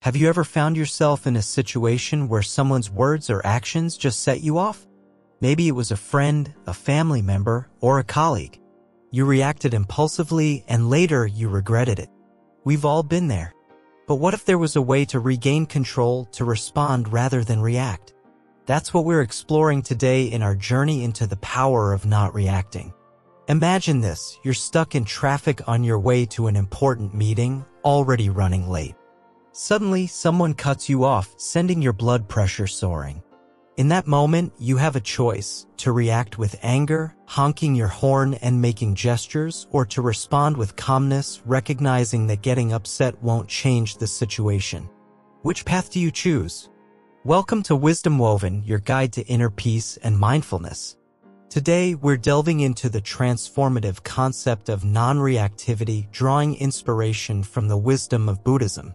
Have you ever found yourself in a situation where someone's words or actions just set you off? Maybe it was a friend, a family member, or a colleague. You reacted impulsively and later you regretted it. We've all been there. But what if there was a way to regain control, to respond rather than react? That's what we're exploring today in our journey into the power of not reacting. Imagine this, you're stuck in traffic on your way to an important meeting, already running late. Suddenly, someone cuts you off, sending your blood pressure soaring. In that moment, you have a choice, to react with anger, honking your horn and making gestures, or to respond with calmness, recognizing that getting upset won't change the situation. Which path do you choose? Welcome to Wisdom Woven, your guide to inner peace and mindfulness. Today, we're delving into the transformative concept of non-reactivity, drawing inspiration from the wisdom of Buddhism.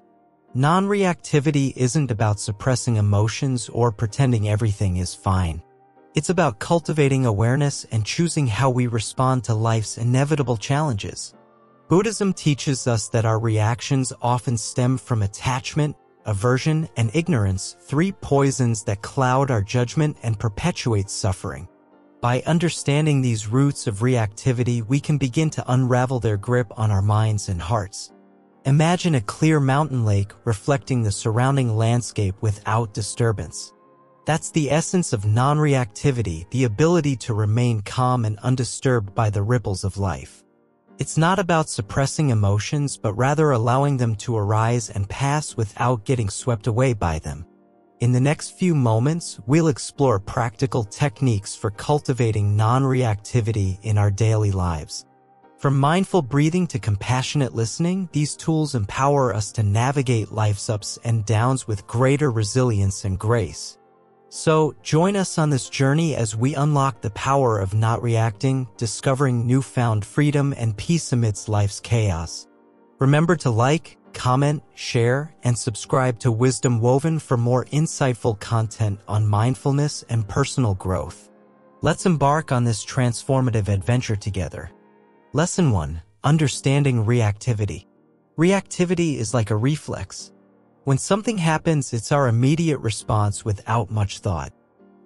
Non-reactivity isn't about suppressing emotions or pretending everything is fine. It's about cultivating awareness and choosing how we respond to life's inevitable challenges. Buddhism teaches us that our reactions often stem from attachment, aversion, and ignorance, three poisons that cloud our judgment and perpetuate suffering. By understanding these roots of reactivity, we can begin to unravel their grip on our minds and hearts. Imagine a clear mountain lake reflecting the surrounding landscape without disturbance. That's the essence of non-reactivity, the ability to remain calm and undisturbed by the ripples of life. It's not about suppressing emotions, but rather allowing them to arise and pass without getting swept away by them. In the next few moments, we'll explore practical techniques for cultivating non-reactivity in our daily lives. From mindful breathing to compassionate listening, these tools empower us to navigate life's ups and downs with greater resilience and grace. So, join us on this journey as we unlock the power of not reacting, discovering newfound freedom and peace amidst life's chaos. Remember to like, comment, share, and subscribe to Wisdom Woven for more insightful content on mindfulness and personal growth. Let's embark on this transformative adventure together. Lesson 1. Understanding reactivity. Reactivity is like a reflex. When something happens, it's our immediate response without much thought.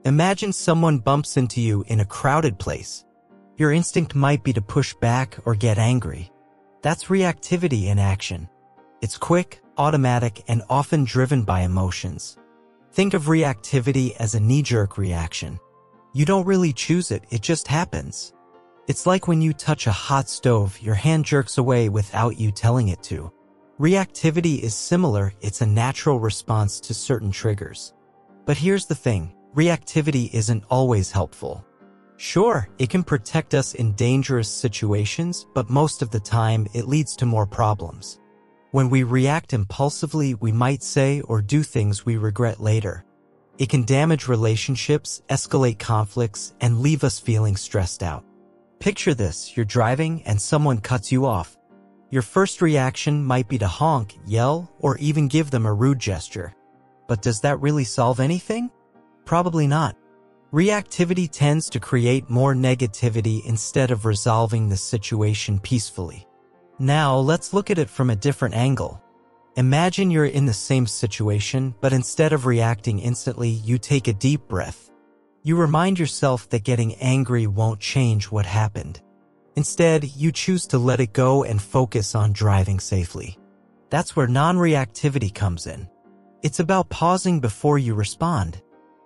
Imagine someone bumps into you in a crowded place. Your instinct might be to push back or get angry. That's reactivity in action. It's quick, automatic, and often driven by emotions. Think of reactivity as a knee-jerk reaction. You don't really choose it, it just happens. It's like when you touch a hot stove, your hand jerks away without you telling it to. Reactivity is similar, it's a natural response to certain triggers. But here's the thing, reactivity isn't always helpful. Sure, it can protect us in dangerous situations, but most of the time it leads to more problems. When we react impulsively, we might say or do things we regret later. It can damage relationships, escalate conflicts, and leave us feeling stressed out. Picture this, you're driving and someone cuts you off. Your first reaction might be to honk, yell, or even give them a rude gesture. But does that really solve anything? Probably not. Reactivity tends to create more negativity instead of resolving the situation peacefully. Now, let's look at it from a different angle. Imagine you're in the same situation, but instead of reacting instantly, you take a deep breath. You remind yourself that getting angry won't change what happened. Instead, you choose to let it go and focus on driving safely. That's where non-reactivity comes in. It's about pausing before you respond.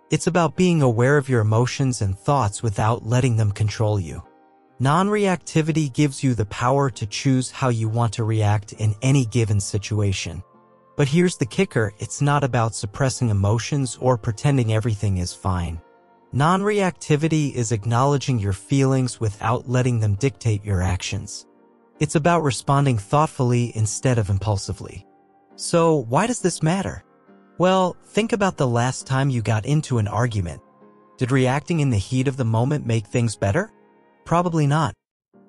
It's about being aware of your emotions and thoughts without letting them control you. Non-reactivity gives you the power to choose how you want to react in any given situation. But here's the kicker, it's not about suppressing emotions or pretending everything is fine. Non-reactivity is acknowledging your feelings without letting them dictate your actions. It's about responding thoughtfully instead of impulsively. So, why does this matter? Well, think about the last time you got into an argument. Did reacting in the heat of the moment make things better? Probably not.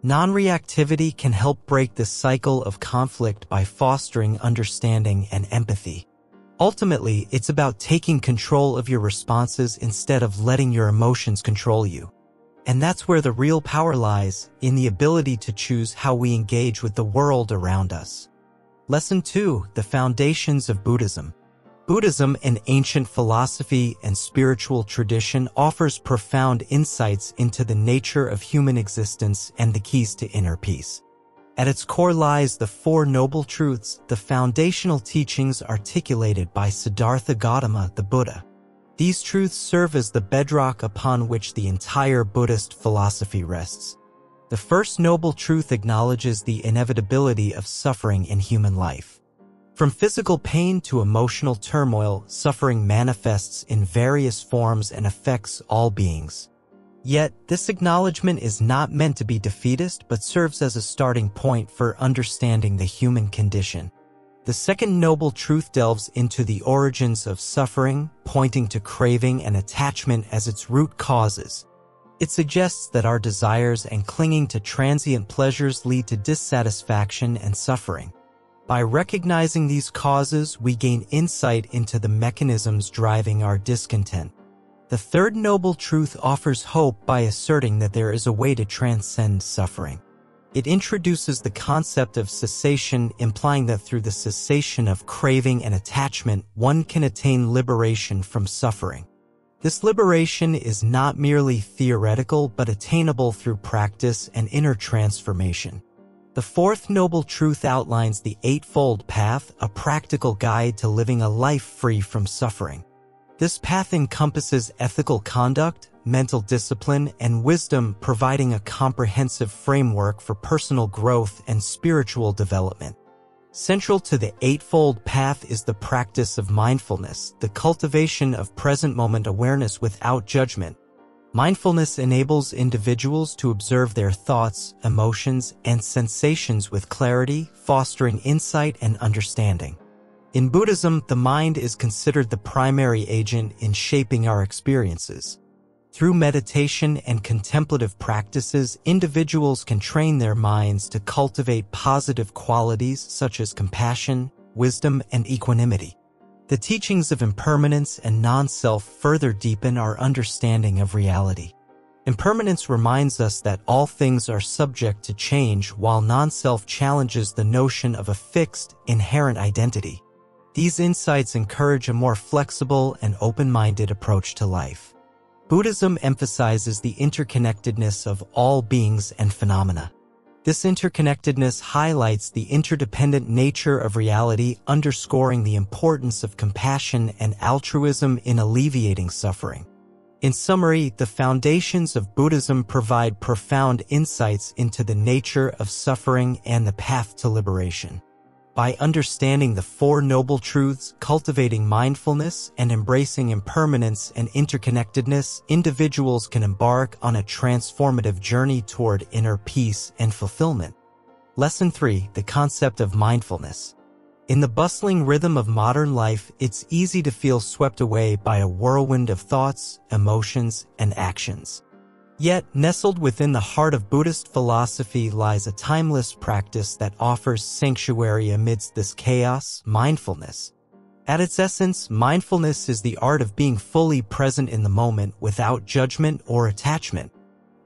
Non-reactivity can help break the cycle of conflict by fostering understanding and empathy. Ultimately, it's about taking control of your responses instead of letting your emotions control you. And that's where the real power lies, in the ability to choose how we engage with the world around us. Lesson 2. The Foundations of Buddhism. Buddhism, an ancient philosophy and spiritual tradition, offers profound insights into the nature of human existence and the keys to inner peace. At its core lies the Four Noble Truths, the foundational teachings articulated by Siddhartha Gautama, the Buddha. These truths serve as the bedrock upon which the entire Buddhist philosophy rests. The first noble truth acknowledges the inevitability of suffering in human life. From physical pain to emotional turmoil, suffering manifests in various forms and affects all beings. Yet, this acknowledgement is not meant to be defeatist but serves as a starting point for understanding the human condition. The second noble truth delves into the origins of suffering, pointing to craving and attachment as its root causes. It suggests that our desires and clinging to transient pleasures lead to dissatisfaction and suffering. By recognizing these causes, we gain insight into the mechanisms driving our discontent. The third noble truth offers hope by asserting that there is a way to transcend suffering. It introduces the concept of cessation, implying that through the cessation of craving and attachment, one can attain liberation from suffering. This liberation is not merely theoretical but attainable through practice and inner transformation. The fourth noble truth outlines the Eightfold Path, a practical guide to living a life free from suffering. This path encompasses ethical conduct, mental discipline, and wisdom, providing a comprehensive framework for personal growth and spiritual development. Central to the Eightfold Path is the practice of mindfulness, the cultivation of present-moment awareness without judgment. Mindfulness enables individuals to observe their thoughts, emotions, and sensations with clarity, fostering insight and understanding. In Buddhism, the mind is considered the primary agent in shaping our experiences. Through meditation and contemplative practices, individuals can train their minds to cultivate positive qualities such as compassion, wisdom, and equanimity. The teachings of impermanence and non-self further deepen our understanding of reality. Impermanence reminds us that all things are subject to change, while non-self challenges the notion of a fixed, inherent identity. These insights encourage a more flexible and open-minded approach to life. Buddhism emphasizes the interconnectedness of all beings and phenomena. This interconnectedness highlights the interdependent nature of reality, underscoring the importance of compassion and altruism in alleviating suffering. In summary, the foundations of Buddhism provide profound insights into the nature of suffering and the path to liberation. By understanding the Four Noble Truths, cultivating mindfulness, and embracing impermanence and interconnectedness, individuals can embark on a transformative journey toward inner peace and fulfillment. Lesson 3: The Concept of Mindfulness. In the bustling rhythm of modern life, it's easy to feel swept away by a whirlwind of thoughts, emotions, and actions. Yet, nestled within the heart of Buddhist philosophy lies a timeless practice that offers sanctuary amidst this chaos: mindfulness. At its essence, mindfulness is the art of being fully present in the moment without judgment or attachment.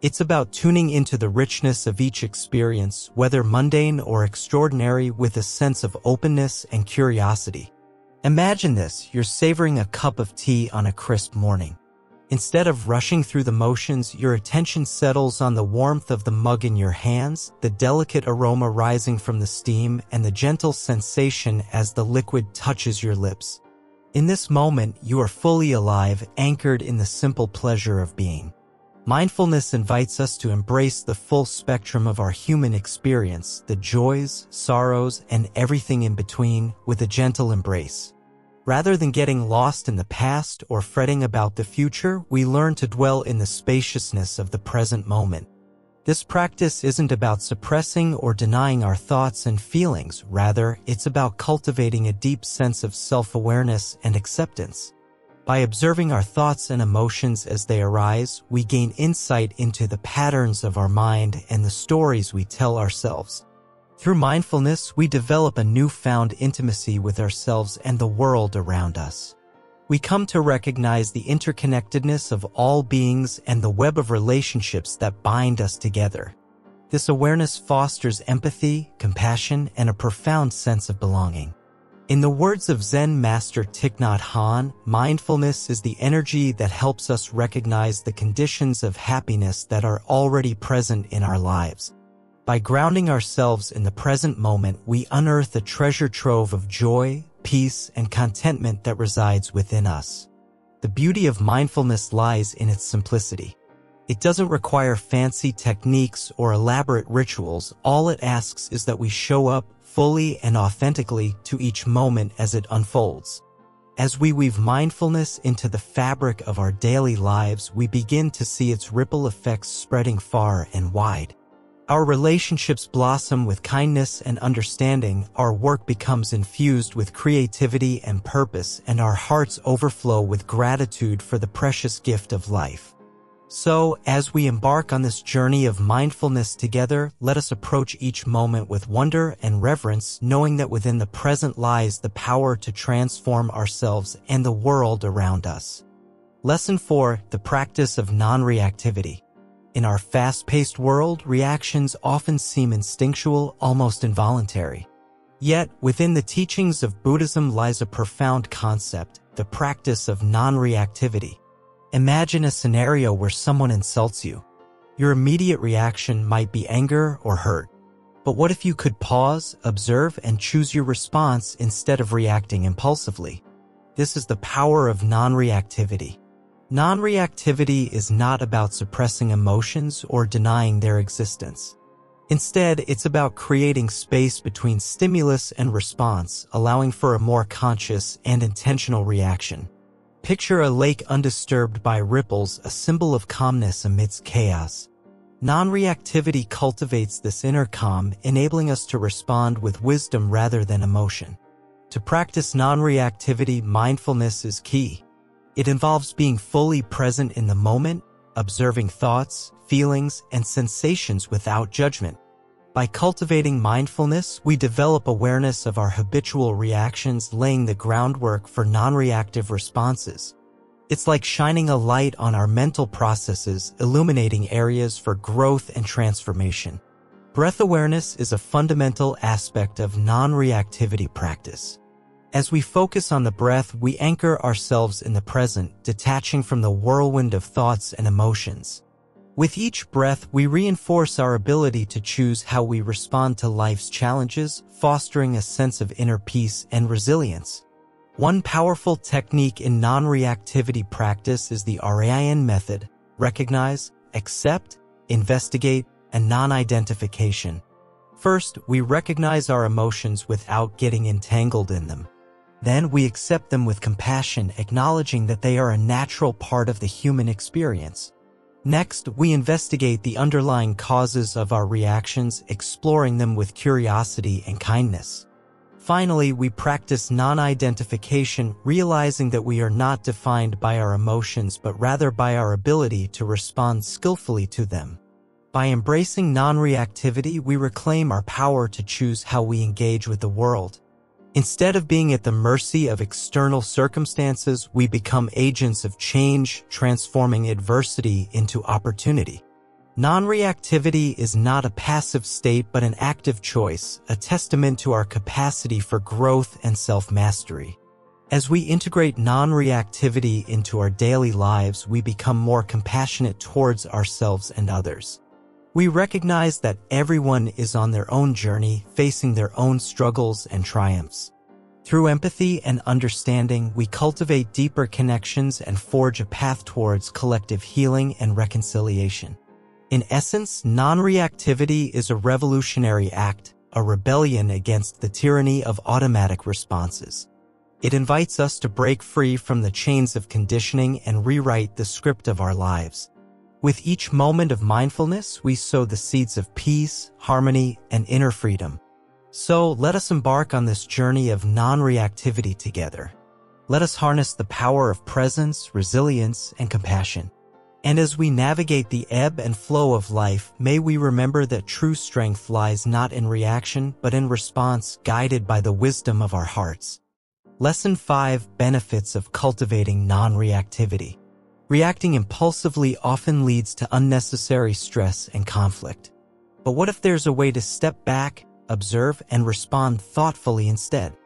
It's about tuning into the richness of each experience, whether mundane or extraordinary, with a sense of openness and curiosity. Imagine this: you're savoring a cup of tea on a crisp morning. Instead of rushing through the motions, your attention settles on the warmth of the mug in your hands, the delicate aroma rising from the steam, and the gentle sensation as the liquid touches your lips. In this moment, you are fully alive, anchored in the simple pleasure of being. Mindfulness invites us to embrace the full spectrum of our human experience, the joys, sorrows, and everything in between, with a gentle embrace. Rather than getting lost in the past or fretting about the future, we learn to dwell in the spaciousness of the present moment. This practice isn't about suppressing or denying our thoughts and feelings. Rather, it's about cultivating a deep sense of self-awareness and acceptance. By observing our thoughts and emotions as they arise, we gain insight into the patterns of our mind and the stories we tell ourselves. Through mindfulness, we develop a newfound intimacy with ourselves and the world around us. We come to recognize the interconnectedness of all beings and the web of relationships that bind us together. This awareness fosters empathy, compassion, and a profound sense of belonging. In the words of Zen master Thich Nhat Hanh, mindfulness is the energy that helps us recognize the conditions of happiness that are already present in our lives. By grounding ourselves in the present moment, we unearth a treasure trove of joy, peace, and contentment that resides within us. The beauty of mindfulness lies in its simplicity. It doesn't require fancy techniques or elaborate rituals. All it asks is that we show up fully and authentically to each moment as it unfolds. As we weave mindfulness into the fabric of our daily lives, we begin to see its ripple effects spreading far and wide. Our relationships blossom with kindness and understanding, our work becomes infused with creativity and purpose, and our hearts overflow with gratitude for the precious gift of life. So, as we embark on this journey of mindfulness together, let us approach each moment with wonder and reverence, knowing that within the present lies the power to transform ourselves and the world around us. Lesson 4. The Practice of Non-Reactivity. In our fast-paced world, reactions often seem instinctual, almost involuntary. Yet, within the teachings of Buddhism lies a profound concept, the practice of non-reactivity. Imagine a scenario where someone insults you. Your immediate reaction might be anger or hurt. But what if you could pause, observe, and choose your response instead of reacting impulsively? This is the power of non-reactivity. Non-reactivity is not about suppressing emotions or denying their existence. Instead, it's about creating space between stimulus and response, allowing for a more conscious and intentional reaction. Picture a lake undisturbed by ripples, a symbol of calmness amidst chaos. Non-reactivity cultivates this inner calm, enabling us to respond with wisdom rather than emotion. To practice non-reactivity, mindfulness is key. It involves being fully present in the moment, observing thoughts, feelings, and sensations without judgment. By cultivating mindfulness, we develop awareness of our habitual reactions, laying the groundwork for non-reactive responses. It's like shining a light on our mental processes, illuminating areas for growth and transformation. Breath awareness is a fundamental aspect of non-reactivity practice. As we focus on the breath, we anchor ourselves in the present, detaching from the whirlwind of thoughts and emotions. With each breath, we reinforce our ability to choose how we respond to life's challenges, fostering a sense of inner peace and resilience. One powerful technique in non-reactivity practice is the RAIN method: recognize, accept, investigate, and non-identification. First, we recognize our emotions without getting entangled in them. Then we accept them with compassion, acknowledging that they are a natural part of the human experience. Next, we investigate the underlying causes of our reactions, exploring them with curiosity and kindness. Finally, we practice non-identification, realizing that we are not defined by our emotions but rather by our ability to respond skillfully to them. By embracing non-reactivity, we reclaim our power to choose how we engage with the world. Instead of being at the mercy of external circumstances, we become agents of change, transforming adversity into opportunity. Non-reactivity is not a passive state but an active choice, a testament to our capacity for growth and self-mastery. As we integrate non-reactivity into our daily lives, we become more compassionate towards ourselves and others. We recognize that everyone is on their own journey, facing their own struggles and triumphs. Through empathy and understanding, we cultivate deeper connections and forge a path towards collective healing and reconciliation. In essence, non-reactivity is a revolutionary act, a rebellion against the tyranny of automatic responses. It invites us to break free from the chains of conditioning and rewrite the script of our lives. With each moment of mindfulness, we sow the seeds of peace, harmony, and inner freedom. So, let us embark on this journey of non-reactivity together. Let us harness the power of presence, resilience, and compassion. And as we navigate the ebb and flow of life, may we remember that true strength lies not in reaction, but in response, guided by the wisdom of our hearts. Lesson 5: Benefits of Cultivating Non-Reactivity. Reacting impulsively often leads to unnecessary stress and conflict. But what if there's a way to step back, observe, and respond thoughtfully instead?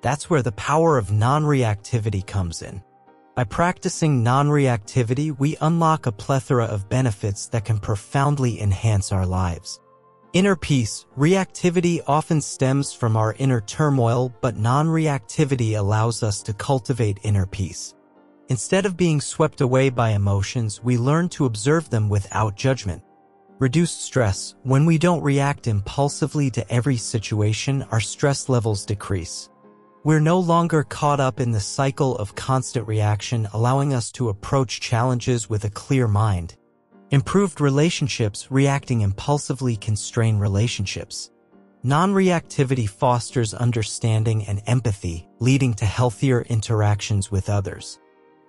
That's where the power of non-reactivity comes in. By practicing non-reactivity, we unlock a plethora of benefits that can profoundly enhance our lives. Inner peace. Reactivity often stems from our inner turmoil, but non-reactivity allows us to cultivate inner peace. Instead of being swept away by emotions, we learn to observe them without judgment. Reduced stress. When we don't react impulsively to every situation, our stress levels decrease. We're no longer caught up in the cycle of constant reaction, allowing us to approach challenges with a clear mind. Improved relationships. Reacting impulsively can strain relationships. Non-reactivity fosters understanding and empathy, leading to healthier interactions with others.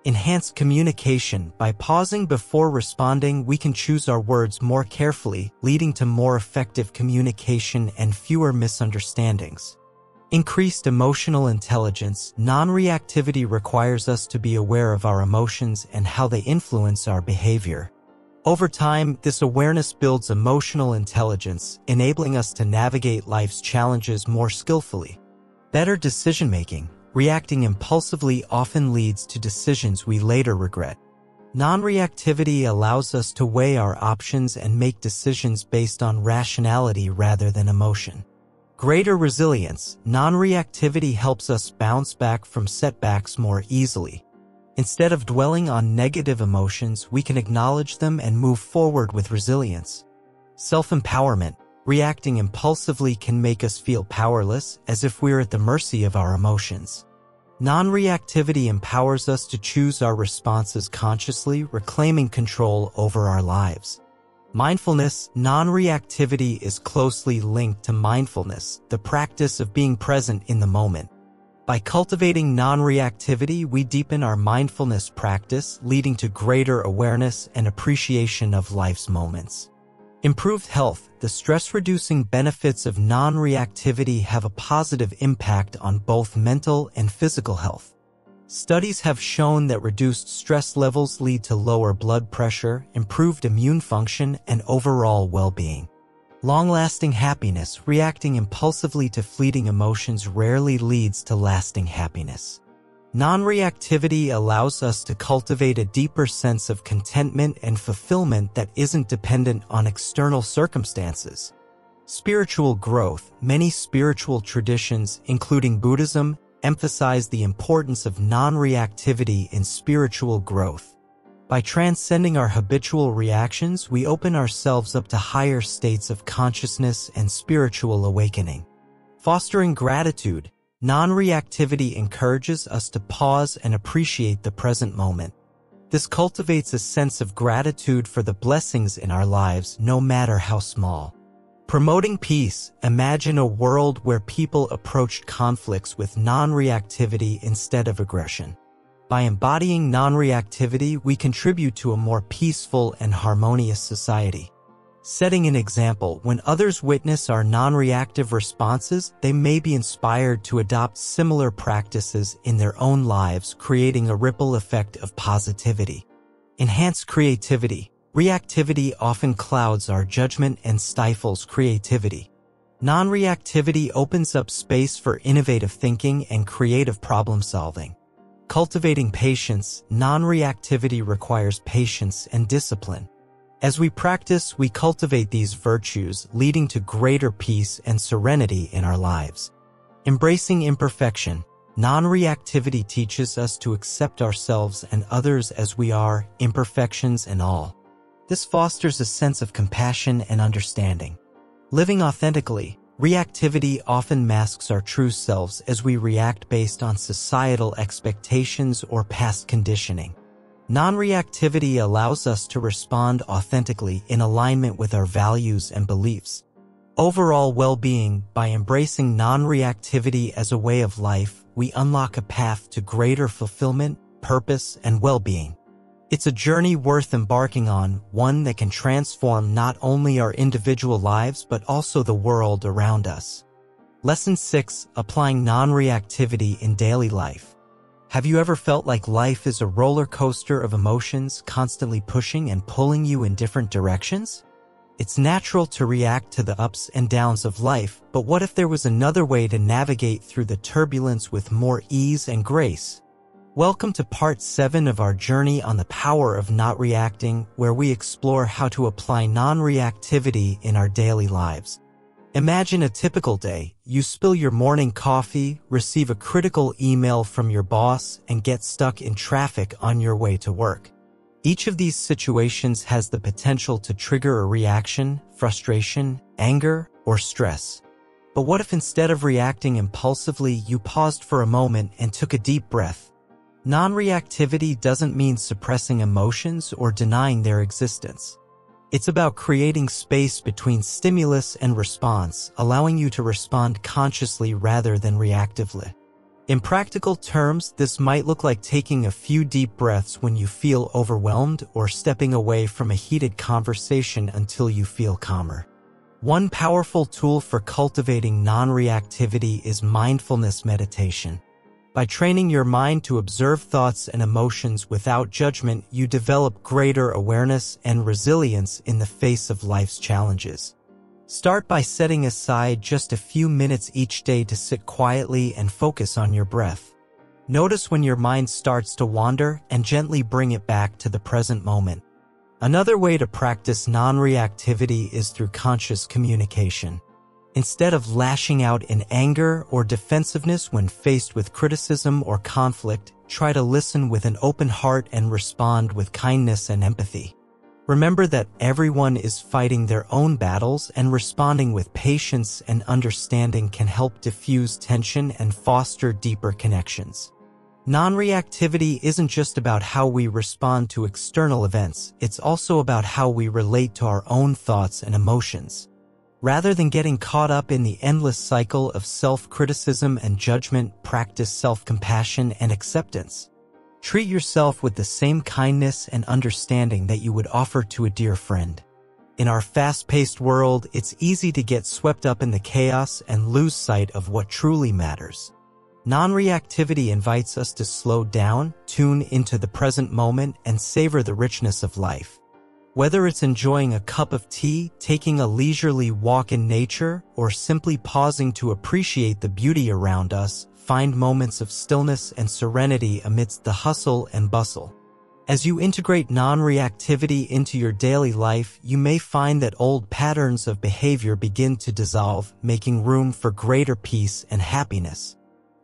Enhanced communication. By pausing before responding, we can choose our words more carefully, leading to more effective communication and fewer misunderstandings. Increased emotional intelligence. Non-reactivity requires us to be aware of our emotions and how they influence our behavior. Over time, this awareness builds emotional intelligence, enabling us to navigate life's challenges more skillfully. Better decision-making. Reacting impulsively often leads to decisions we later regret. Non-reactivity allows us to weigh our options and make decisions based on rationality rather than emotion. Greater resilience. Non-reactivity helps us bounce back from setbacks more easily. Instead of dwelling on negative emotions, we can acknowledge them and move forward with resilience. Self-empowerment. Reacting impulsively can make us feel powerless, as if we're at the mercy of our emotions. Non-reactivity empowers us to choose our responses consciously, reclaiming control over our lives. Mindfulness. Non-reactivity is closely linked to mindfulness, the practice of being present in the moment. By cultivating non-reactivity, we deepen our mindfulness practice, leading to greater awareness and appreciation of life's moments. Improved health. The stress-reducing benefits of non-reactivity have a positive impact on both mental and physical health. Studies have shown that reduced stress levels lead to lower blood pressure, improved immune function, and overall well-being. Long-lasting happiness. Reacting impulsively to fleeting emotions rarely leads to lasting happiness. Non-reactivity allows us to cultivate a deeper sense of contentment and fulfillment that isn't dependent on external circumstances. Spiritual growth. Many spiritual traditions, including Buddhism, emphasize the importance of non-reactivity in spiritual growth. By transcending our habitual reactions, we open ourselves up to higher states of consciousness and spiritual awakening. Fostering gratitude. Non-reactivity encourages us to pause and appreciate the present moment. This cultivates a sense of gratitude for the blessings in our lives, no matter how small. Promoting peace. Imagine a world where people approached conflicts with non-reactivity instead of aggression. By embodying non-reactivity, we contribute to a more peaceful and harmonious society. Setting an example. When others witness our non-reactive responses, they may be inspired to adopt similar practices in their own lives, creating a ripple effect of positivity. Enhance creativity. Reactivity often clouds our judgment and stifles creativity. Non-reactivity opens up space for innovative thinking and creative problem-solving. Cultivating patience. Non-reactivity requires patience and discipline. As we practice, we cultivate these virtues, leading to greater peace and serenity in our lives. Embracing imperfection. Non-reactivity teaches us to accept ourselves and others as we are, imperfections and all. This fosters a sense of compassion and understanding. Living authentically. Reactivity often masks our true selves as we react based on societal expectations or past conditioning. Non-reactivity allows us to respond authentically in alignment with our values and beliefs. Overall well-being. By embracing non-reactivity as a way of life, we unlock a path to greater fulfillment, purpose, and well-being. It's a journey worth embarking on, one that can transform not only our individual lives but also the world around us. Lesson 6. Applying non-reactivity in daily life. Have you ever felt like life is a roller coaster of emotions, constantly pushing and pulling you in different directions? It's natural to react to the ups and downs of life, but what if there was another way to navigate through the turbulence with more ease and grace? Welcome to Part 7 of our journey on the power of not reacting, where we explore how to apply non-reactivity in our daily lives. Imagine a typical day. You spill your morning coffee, receive a critical email from your boss, and get stuck in traffic on your way to work. Each of these situations has the potential to trigger a reaction, frustration, anger, or stress. But what if instead of reacting impulsively, you paused for a moment and took a deep breath? Non-reactivity doesn't mean suppressing emotions or denying their existence. It's about creating space between stimulus and response, allowing you to respond consciously rather than reactively. In practical terms, this might look like taking a few deep breaths when you feel overwhelmed or stepping away from a heated conversation until you feel calmer. One powerful tool for cultivating non-reactivity is mindfulness meditation. By training your mind to observe thoughts and emotions without judgment, you develop greater awareness and resilience in the face of life's challenges. Start by setting aside just a few minutes each day to sit quietly and focus on your breath. Notice when your mind starts to wander and gently bring it back to the present moment. Another way to practice non-reactivity is through conscious communication. Instead of lashing out in anger or defensiveness when faced with criticism or conflict, try to listen with an open heart and respond with kindness and empathy. Remember that everyone is fighting their own battles, and responding with patience and understanding can help diffuse tension and foster deeper connections. Non-reactivity isn't just about how we respond to external events, it's also about how we relate to our own thoughts and emotions. Rather than getting caught up in the endless cycle of self-criticism and judgment, practice self-compassion and acceptance. Treat yourself with the same kindness and understanding that you would offer to a dear friend. In our fast-paced world, it's easy to get swept up in the chaos and lose sight of what truly matters. Non-reactivity invites us to slow down, tune into the present moment, and savor the richness of life. Whether it's enjoying a cup of tea, taking a leisurely walk in nature, or simply pausing to appreciate the beauty around us, find moments of stillness and serenity amidst the hustle and bustle. As you integrate non-reactivity into your daily life, you may find that old patterns of behavior begin to dissolve, making room for greater peace and happiness.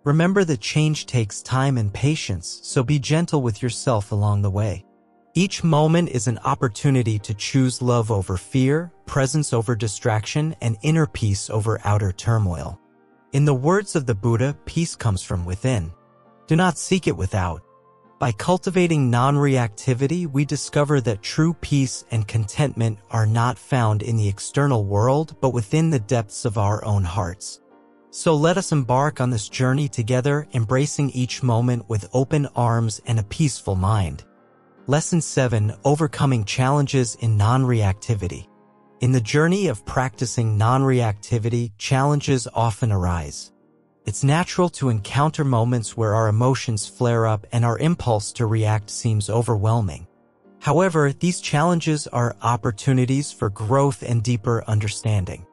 Remember that change takes time and patience, so be gentle with yourself along the way. Each moment is an opportunity to choose love over fear, presence over distraction, and inner peace over outer turmoil. In the words of the Buddha, peace comes from within. Do not seek it without. By cultivating non-reactivity, we discover that true peace and contentment are not found in the external world, but within the depths of our own hearts. So let us embark on this journey together, embracing each moment with open arms and a peaceful mind. Lesson 7: Overcoming Challenges in Non-Reactivity. In the journey of practicing non-reactivity, challenges often arise. It's natural to encounter moments where our emotions flare up and our impulse to react seems overwhelming. However, these challenges are opportunities for growth and deeper understanding.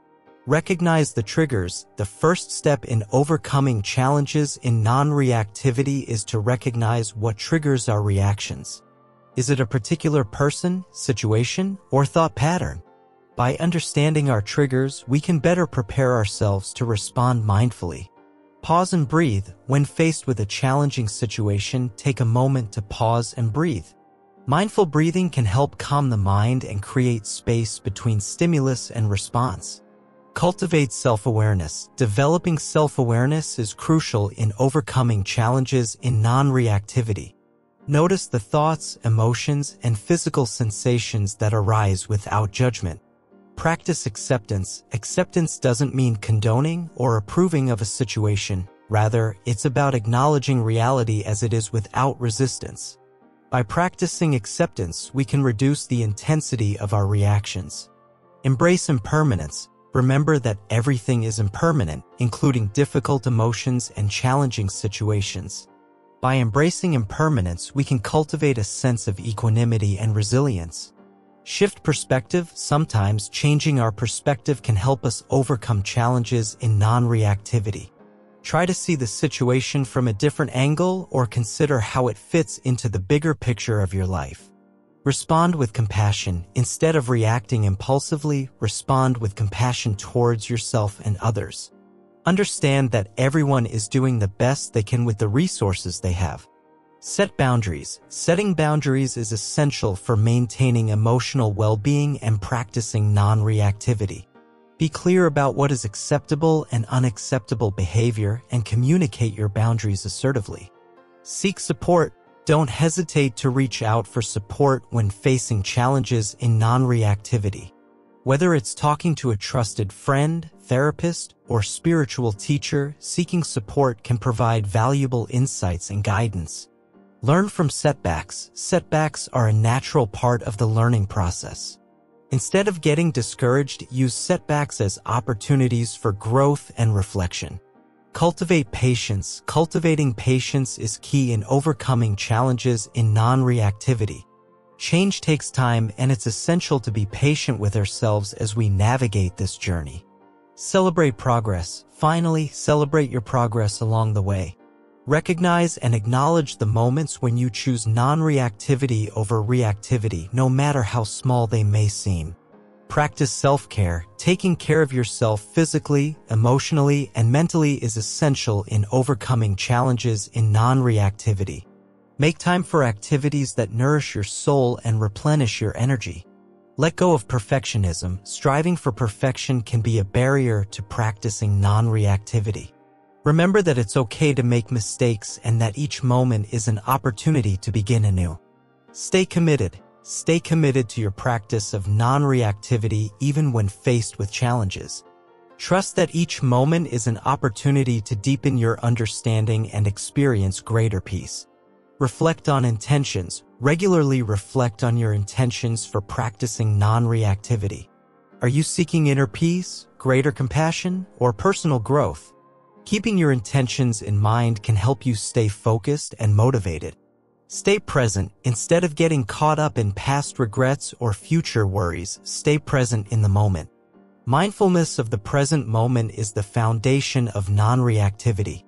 Recognize the triggers. The first step in overcoming challenges in non-reactivity is to recognize what triggers our reactions. Is it a particular person, situation, or thought pattern? By understanding our triggers, we can better prepare ourselves to respond mindfully. Pause and breathe. When faced with a challenging situation, take a moment to pause and breathe. Mindful breathing can help calm the mind and create space between stimulus and response. Cultivate self-awareness. Developing self-awareness is crucial in overcoming challenges in non-reactivity. Notice the thoughts, emotions, and physical sensations that arise without judgment. Practice acceptance. Acceptance doesn't mean condoning or approving of a situation. Rather, it's about acknowledging reality as it is without resistance. By practicing acceptance, we can reduce the intensity of our reactions. Embrace impermanence. Remember that everything is impermanent, including difficult emotions and challenging situations. By embracing impermanence, we can cultivate a sense of equanimity and resilience. Shift perspective. Sometimes changing our perspective can help us overcome challenges in non-reactivity. Try to see the situation from a different angle or consider how it fits into the bigger picture of your life. Respond with compassion. Instead of reacting impulsively, respond with compassion towards yourself and others. Understand that everyone is doing the best they can with the resources they have. Set boundaries. Setting boundaries is essential for maintaining emotional well-being and practicing non-reactivity. Be clear about what is acceptable and unacceptable behavior and communicate your boundaries assertively. Seek support. Don't hesitate to reach out for support when facing challenges in non-reactivity. Whether it's talking to a trusted friend, therapist, or spiritual teacher, seeking support can provide valuable insights and guidance. Learn from setbacks. Setbacks are a natural part of the learning process. Instead of getting discouraged, use setbacks as opportunities for growth and reflection. Cultivate patience. Cultivating patience is key in overcoming challenges in non-reactivity. Change takes time, and it's essential to be patient with ourselves as we navigate this journey. Celebrate progress. Finally, celebrate your progress along the way. Recognize and acknowledge the moments when you choose non-reactivity over reactivity, no matter how small they may seem. Practice self-care. Taking care of yourself physically, emotionally, and mentally is essential in overcoming challenges in non-reactivity. Make time for activities that nourish your soul and replenish your energy. Let go of perfectionism. Striving for perfection can be a barrier to practicing non-reactivity. Remember that it's okay to make mistakes and that each moment is an opportunity to begin anew. Stay committed. Stay committed to your practice of non-reactivity even when faced with challenges. Trust that each moment is an opportunity to deepen your understanding and experience greater peace. Reflect on intentions. Regularly reflect on your intentions for practicing non-reactivity. Are you seeking inner peace, greater compassion, or personal growth? Keeping your intentions in mind can help you stay focused and motivated. Stay present. Instead of getting caught up in past regrets or future worries, stay present in the moment. Mindfulness of the present moment is the foundation of non-reactivity.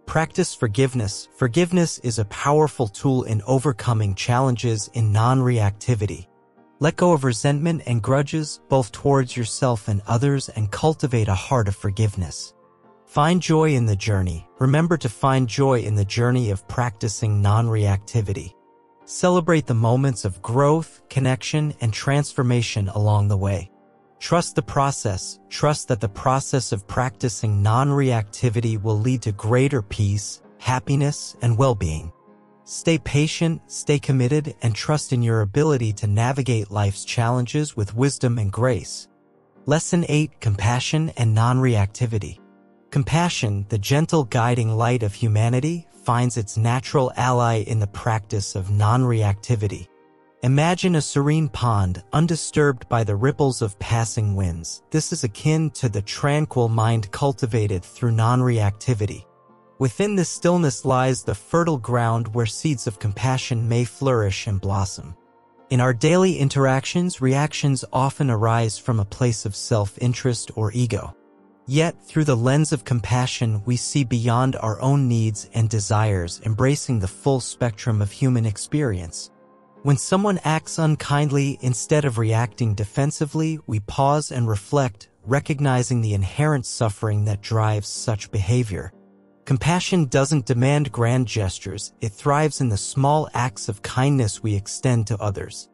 Practice forgiveness. Forgiveness is a powerful tool in overcoming challenges in non-reactivity. Let go of resentment and grudges, both towards yourself and others, and cultivate a heart of forgiveness. Find joy in the journey. Remember to find joy in the journey of practicing non-reactivity. Celebrate the moments of growth, connection, and transformation along the way. Trust the process. Trust that the process of practicing non-reactivity will lead to greater peace, happiness, and well-being. Stay patient, stay committed, and trust in your ability to navigate life's challenges with wisdom and grace. Lesson 8: Compassion and Non-Reactivity. Compassion, the gentle guiding light of humanity, finds its natural ally in the practice of non-reactivity. Imagine a serene pond, undisturbed by the ripples of passing winds. This is akin to the tranquil mind cultivated through non-reactivity. Within this stillness lies the fertile ground where seeds of compassion may flourish and blossom. In our daily interactions, reactions often arise from a place of self-interest or ego. Yet, through the lens of compassion, we see beyond our own needs and desires, embracing the full spectrum of human experience. When someone acts unkindly, instead of reacting defensively, we pause and reflect, recognizing the inherent suffering that drives such behavior. Compassion doesn't demand grand gestures. It thrives in the small acts of kindness we extend to others.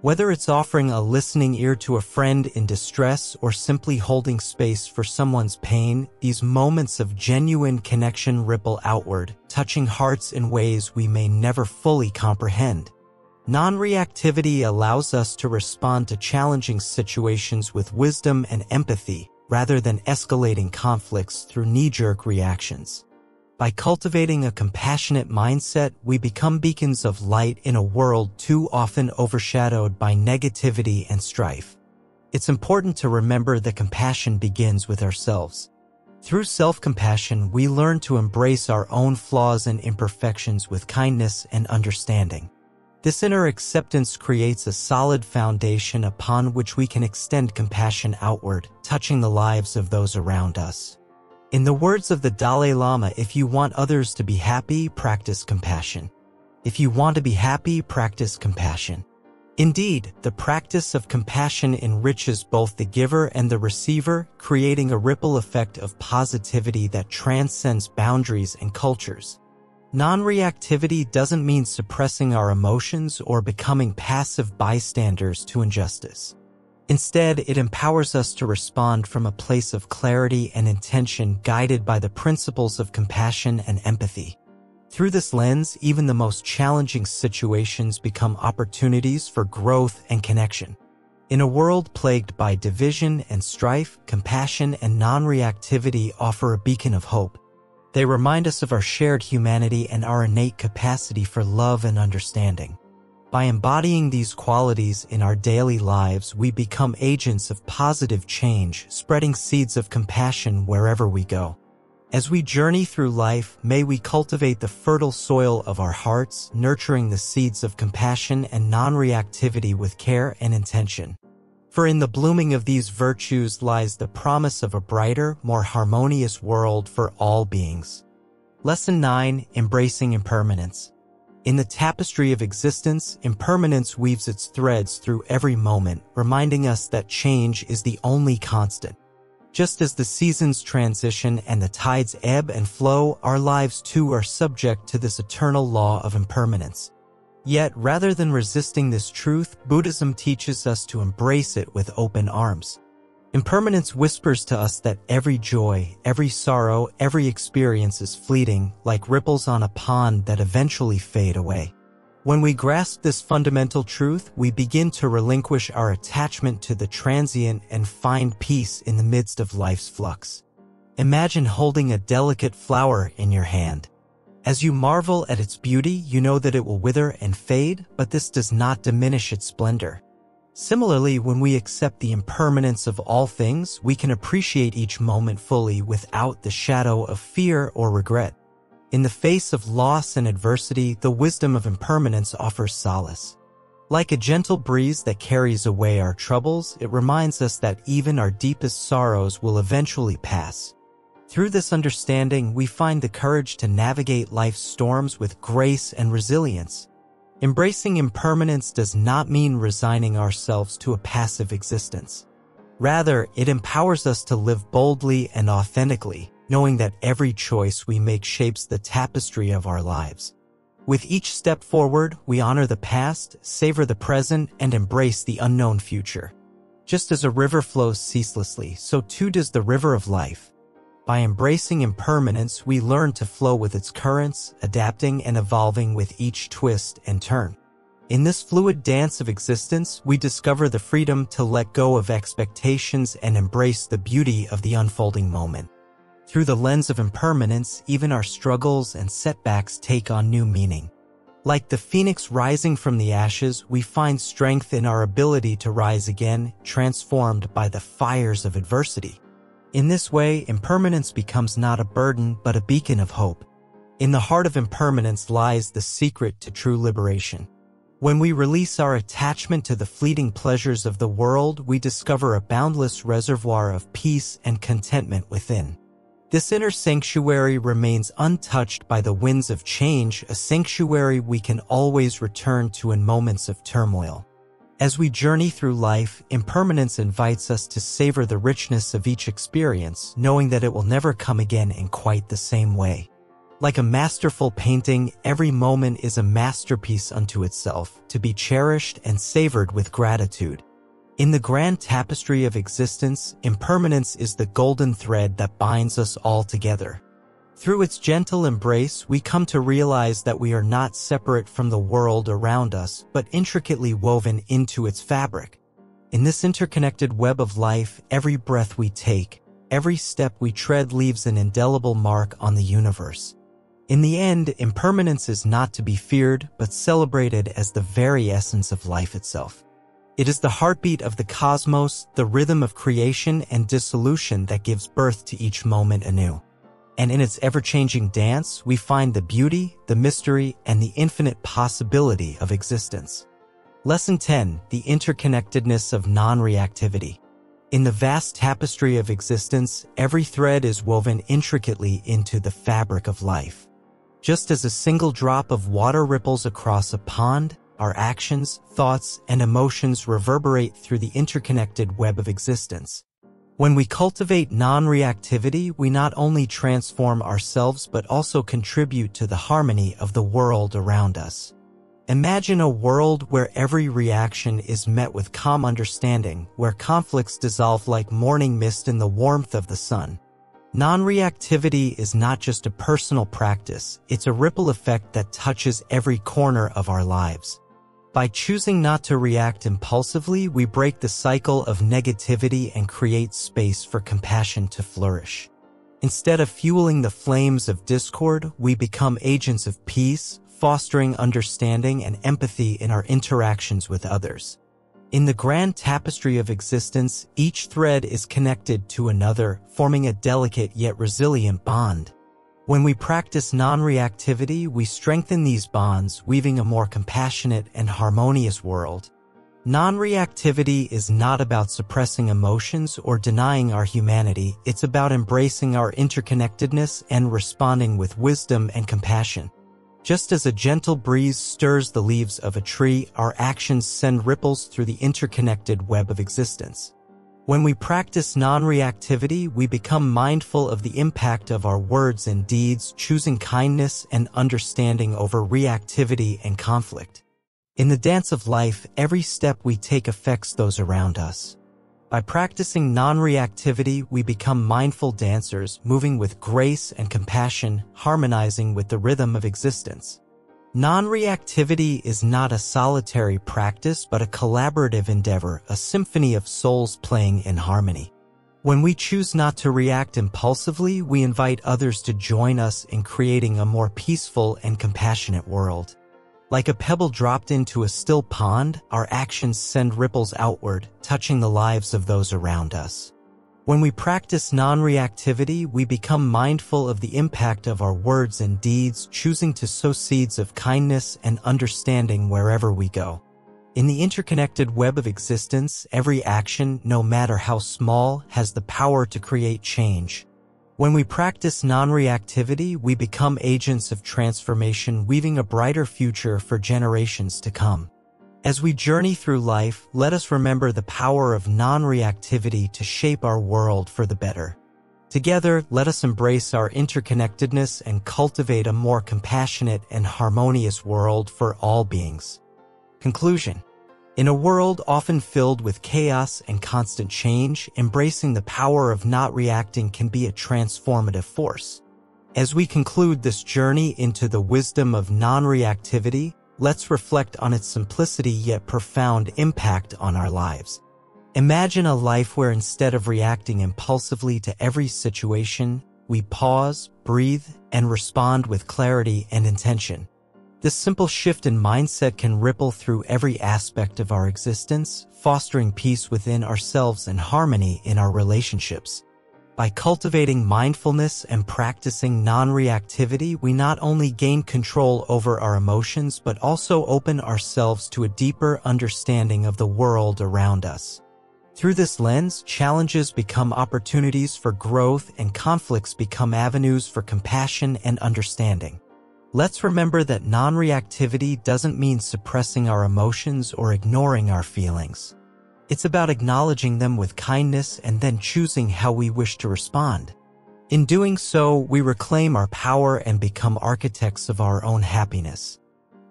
Whether it's offering a listening ear to a friend in distress or simply holding space for someone's pain, these moments of genuine connection ripple outward, touching hearts in ways we may never fully comprehend. Non-reactivity allows us to respond to challenging situations with wisdom and empathy, rather than escalating conflicts through knee-jerk reactions. By cultivating a compassionate mindset, we become beacons of light in a world too often overshadowed by negativity and strife. It's important to remember that compassion begins with ourselves. Through self-compassion, we learn to embrace our own flaws and imperfections with kindness and understanding. This inner acceptance creates a solid foundation upon which we can extend compassion outward, touching the lives of those around us. In the words of the Dalai Lama, if you want others to be happy, practice compassion. If you want to be happy, practice compassion. Indeed, the practice of compassion enriches both the giver and the receiver, creating a ripple effect of positivity that transcends boundaries and cultures. Non-reactivity doesn't mean suppressing our emotions or becoming passive bystanders to injustice. Instead, it empowers us to respond from a place of clarity and intention guided by the principles of compassion and empathy. Through this lens, even the most challenging situations become opportunities for growth and connection. In a world plagued by division and strife, compassion and non-reactivity offer a beacon of hope. They remind us of our shared humanity and our innate capacity for love and understanding. By embodying these qualities in our daily lives, we become agents of positive change, spreading seeds of compassion wherever we go. As we journey through life, may we cultivate the fertile soil of our hearts, nurturing the seeds of compassion and non-reactivity with care and intention. For in the blooming of these virtues lies the promise of a brighter, more harmonious world for all beings. Lesson 9. Embracing Impermanence. In the tapestry of existence, impermanence weaves its threads through every moment, reminding us that change is the only constant. Just as the seasons transition and the tides ebb and flow, our lives too are subject to this eternal law of impermanence. Yet, rather than resisting this truth, Buddhism teaches us to embrace it with open arms. Impermanence whispers to us that every joy, every sorrow, every experience is fleeting, like ripples on a pond that eventually fade away. When we grasp this fundamental truth, we begin to relinquish our attachment to the transient and find peace in the midst of life's flux. Imagine holding a delicate flower in your hand. As you marvel at its beauty, you know that it will wither and fade, but this does not diminish its splendor. Similarly, when we accept the impermanence of all things, we can appreciate each moment fully without the shadow of fear or regret. In the face of loss and adversity, the wisdom of impermanence offers solace. Like a gentle breeze that carries away our troubles, it reminds us that even our deepest sorrows will eventually pass. Through this understanding, we find the courage to navigate life's storms with grace and resilience. Embracing impermanence does not mean resigning ourselves to a passive existence. Rather, it empowers us to live boldly and authentically, knowing that every choice we make shapes the tapestry of our lives. With each step forward, we honor the past, savor the present, and embrace the unknown future. Just as a river flows ceaselessly, so too does the river of life. By embracing impermanence, we learn to flow with its currents, adapting and evolving with each twist and turn. In this fluid dance of existence, we discover the freedom to let go of expectations and embrace the beauty of the unfolding moment. Through the lens of impermanence, even our struggles and setbacks take on new meaning. Like the phoenix rising from the ashes, we find strength in our ability to rise again, transformed by the fires of adversity. In this way, impermanence becomes not a burden, but a beacon of hope. In the heart of impermanence lies the secret to true liberation. When we release our attachment to the fleeting pleasures of the world, we discover a boundless reservoir of peace and contentment within. This inner sanctuary remains untouched by the winds of change, a sanctuary we can always return to in moments of turmoil. As we journey through life, impermanence invites us to savor the richness of each experience, knowing that it will never come again in quite the same way. Like a masterful painting, every moment is a masterpiece unto itself, to be cherished and savored with gratitude. In the grand tapestry of existence, impermanence is the golden thread that binds us all together. Through its gentle embrace, we come to realize that we are not separate from the world around us, but intricately woven into its fabric. In this interconnected web of life, every breath we take, every step we tread leaves an indelible mark on the universe. In the end, impermanence is not to be feared, but celebrated as the very essence of life itself. It is the heartbeat of the cosmos, the rhythm of creation and dissolution that gives birth to each moment anew. And in its ever-changing dance, we find the beauty, the mystery, and the infinite possibility of existence. Lesson 10. The Interconnectedness of Non-Reactivity. In the vast tapestry of existence, every thread is woven intricately into the fabric of life. Just as a single drop of water ripples across a pond, our actions, thoughts, and emotions reverberate through the interconnected web of existence. When we cultivate non-reactivity, we not only transform ourselves but also contribute to the harmony of the world around us. Imagine a world where every reaction is met with calm understanding, where conflicts dissolve like morning mist in the warmth of the sun. Non-reactivity is not just a personal practice, it's a ripple effect that touches every corner of our lives. By choosing not to react impulsively, we break the cycle of negativity and create space for compassion to flourish. Instead of fueling the flames of discord, we become agents of peace, fostering understanding and empathy in our interactions with others. In the grand tapestry of existence, each thread is connected to another, forming a delicate yet resilient bond. When we practice non-reactivity, we strengthen these bonds, weaving a more compassionate and harmonious world. Non-reactivity is not about suppressing emotions or denying our humanity, it's about embracing our interconnectedness and responding with wisdom and compassion. Just as a gentle breeze stirs the leaves of a tree, our actions send ripples through the interconnected web of existence. When we practice non-reactivity, we become mindful of the impact of our words and deeds, choosing kindness and understanding over reactivity and conflict. In the dance of life, every step we take affects those around us. By practicing non-reactivity, we become mindful dancers, moving with grace and compassion, harmonizing with the rhythm of existence. Non-reactivity is not a solitary practice but a collaborative endeavor, a symphony of souls playing in harmony. When we choose not to react impulsively, we invite others to join us in creating a more peaceful and compassionate world. Like a pebble dropped into a still pond, our actions send ripples outward, touching the lives of those around us. When we practice non-reactivity, we become mindful of the impact of our words and deeds, choosing to sow seeds of kindness and understanding wherever we go. In the interconnected web of existence, every action, no matter how small, has the power to create change. When we practice non-reactivity, we become agents of transformation, weaving a brighter future for generations to come. As we journey through life, let us remember the power of non-reactivity to shape our world for the better. Together, let us embrace our interconnectedness and cultivate a more compassionate and harmonious world for all beings. Conclusion. In a world often filled with chaos and constant change, embracing the power of not reacting can be a transformative force. As we conclude this journey into the wisdom of non-reactivity, let's reflect on its simplicity yet profound impact on our lives. Imagine a life where instead of reacting impulsively to every situation, we pause, breathe, and respond with clarity and intention. This simple shift in mindset can ripple through every aspect of our existence, fostering peace within ourselves and harmony in our relationships. By cultivating mindfulness and practicing non-reactivity, we not only gain control over our emotions but also open ourselves to a deeper understanding of the world around us. Through this lens, challenges become opportunities for growth and conflicts become avenues for compassion and understanding. Let's remember that non-reactivity doesn't mean suppressing our emotions or ignoring our feelings. It's about acknowledging them with kindness and then choosing how we wish to respond. In doing so, we reclaim our power and become architects of our own happiness.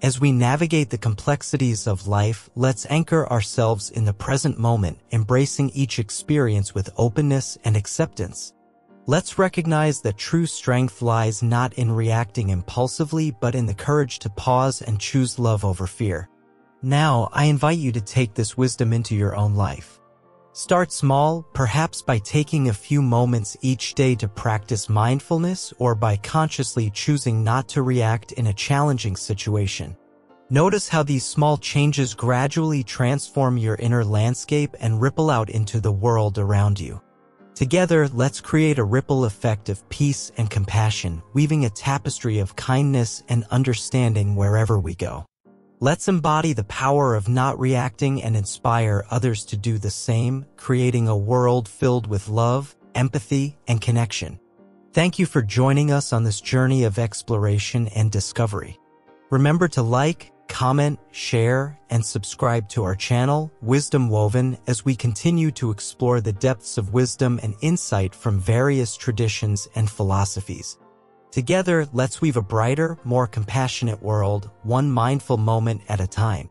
As we navigate the complexities of life, let's anchor ourselves in the present moment, embracing each experience with openness and acceptance. Let's recognize that true strength lies not in reacting impulsively but in the courage to pause and choose love over fear. Now, I invite you to take this wisdom into your own life. Start small, perhaps by taking a few moments each day to practice mindfulness or by consciously choosing not to react in a challenging situation. Notice how these small changes gradually transform your inner landscape and ripple out into the world around you. Together, let's create a ripple effect of peace and compassion, weaving a tapestry of kindness and understanding wherever we go. Let's embody the power of not reacting and inspire others to do the same, creating a world filled with love, empathy, and connection. Thank you for joining us on this journey of exploration and discovery. Remember to like, comment, share, and subscribe to our channel, Wisdom Woven, as we continue to explore the depths of wisdom and insight from various traditions and philosophies. Together, let's weave a brighter, more compassionate world, one mindful moment at a time.